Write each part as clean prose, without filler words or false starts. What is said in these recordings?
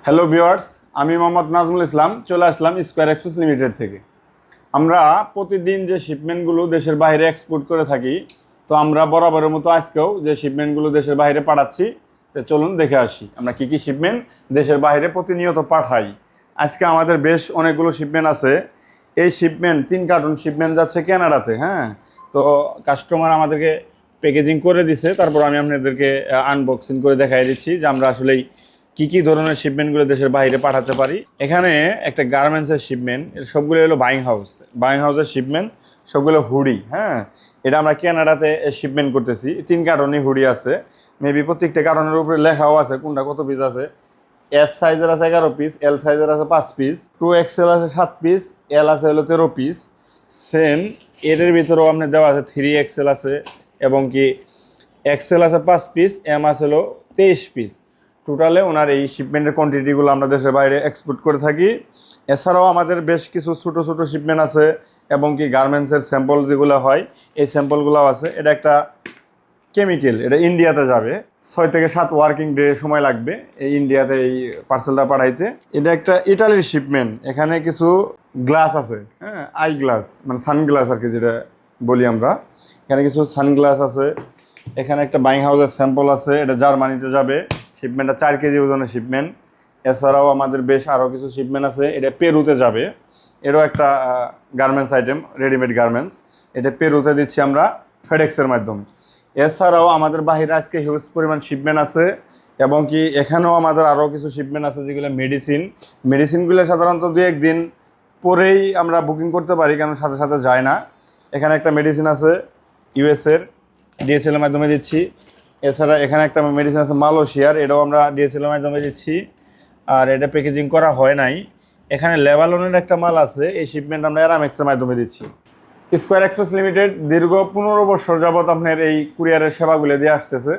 Hello viewers, আমি মোহাম্মদ নাজমুল ইসলাম চলে আসলাম square express limited থেকে। আমরা প্রতিদিন যে শিপমেন্টগুলো দেশের বাইরে এক্সপোর্ট করে থাকি, তো আমরা বরাবরের মতো আজকেও যে শিপমেন্টগুলো দেশের বাইরে পাঠাচ্ছি, তো চলুন দেখে আসি আমরা কী কী শিপমেন্ট দেশের বাইরে প্রতিনিয়ত পাঠাই। আজকে আমাদের বেশ অনেকগুলো শিপমেন্ট আছে। এই শিপমেন্ট 3 কার্টন শিপমেন্ট যাচ্ছে কানাডাতে। হ্যাঁ, তো কাস্টমার আমাদেরকে প্যাকেজিং করে দিছে, তারপর আমি আপনাদেরকে আনবক্সিং করে দেখাই দিচ্ছি যে আমরা আসলেই কি কি ধরনের শিপমেন্টগুলো দেশের বাইরে পাঠাতে পারি। এখানে একটা গার্মেন্টসের শিপমেন্ট, এর সবগুলো হলো বাইং হাউসের শিপমেন্ট, সবগুলো হুডি। হ্যাঁ, এটা আমরা কানাডাতে শিপমেন্ট করতেছি। 3 কার্টনই হুডি আছে। মেবি প্রত্যেকটা কার্টনের উপরে লেখাও আছে কোনটা কত পিস আছে। এস সাইজের আছে 11 পিস, এল সাইজের আছে 5 পিস, 2XL আছে 7 পিস, এল আছে হলো 13 পিস। সেম এর ভিতরেও আপনার দেওয়া আছে 3XL আছে, এবং কি XL আছে 5 পিস, এম আছে হলো 23 পিস। টোটালে ওনার এই শিপমেন্টের কোয়ান্টিটিগুলো আমরা দেশের বাইরে এক্সপোর্ট করে থাকি। এছাড়াও আমাদের বেশ কিছু ছোটো ছোটো শিপমেন্ট আছে, এবং কি গার্মেন্টসের স্যাম্পল যেগুলো হয় এই স্যাম্পলগুলোও আছে। এটা একটা কেমিক্যাল, এটা ইন্ডিয়াতে যাবে। 6 থেকে 7 ওয়ার্কিং ডে সময় লাগবে এই ইন্ডিয়াতে এই পার্সেলটা পাঠাইতে। এটা একটা ইটালির শিপমেন্ট। এখানে কিছু গ্লাস আছে, হ্যাঁ, আই গ্লাস মানে সানগ্লাস আর কি যেটা বলি আমরা। এখানে কিছু সানগ্লাস আছে। এখানে একটা বাইং হাউসের স্যাম্পল আছে, এটা জার্মানিতে যাবে। শিপমেন্টটা 4 কেজি ওজনের শিপমেন্ট। এছাড়াও আমাদের বেশ আরও কিছু শিপমেন্ট আছে, এটা পেরুতে যাবে। এরও একটা গার্মেন্টস আইটেম, রেডিমেড গার্মেন্টস। এটা পেরুতে দিচ্ছি আমরা ফেডেক্সের মাধ্যমে। এছাড়াও আমাদের বাহিরে আজকে হিউজ পরিমাণ শিপমেন্ট আছে, এবং কি এখানেও আমাদের আরও কিছু শিপমেন্ট আছে যেগুলো মেডিসিনগুলো সাধারণত 2-1 দিন পরেই আমরা বুকিং করতে পারি, কারণ সাথে সাথে যায় না। এখানে একটা মেডিসিন আছে ইউএসের, ডিএচএলের মাধ্যমে দিচ্ছি। এছাড়া এখানে একটা মেডিসিন আছে মালয়েশিয়ার, এটাও আমরা ডিএচএলের মাধ্যমে দিচ্ছি। আর এটা প্যাকেজিং করা হয় নাই। এখানে লেবাননের একটা মাল আছে, এই শিপমেন্ট আমরা অ্যারামেক্সের মাধ্যমে দিচ্ছি। স্কয়ার এক্সপ্রেস লিমিটেড দীর্ঘ 15 বছর যাবৎ আপনার এই কুরিয়ারের সেবাগুলো দিয়ে আসতেছে।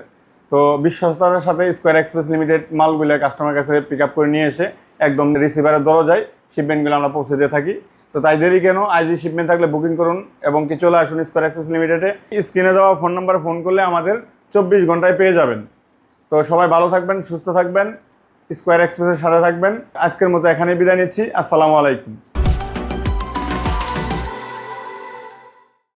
তো বিশ্বস্ততার সাথে স্কয়ার এক্সপ্রেস লিমিটেড মালগুলো কাস্টমার কাছে পিক আপ করে নিয়ে এসে একদম রিসিভারের দরজায় শিপমেন্টগুলো আমরা পৌঁছে দিয়ে থাকি। তো তাই দেরি কেন, আইজি শিপমেন্ট থাকলে বুকিং করুন এবং কি চলে আসুন স্কয়ার এক্সপ্রেস লিমিটেডে। স্ক্রিনে দেওয়া ফোন নাম্বারে ফোন করলে আমাদের 24 ঘন্টায় পেয়ে যাবেন। তো সবাই ভালো থাকবেন, সুস্থ থাকবেন, স্কয়ার এক্সপ্রেসের সাথে থাকবেন। আজকের মতো এখানেই বিদায় নিচ্ছি। আসসালামু আলাইকুম।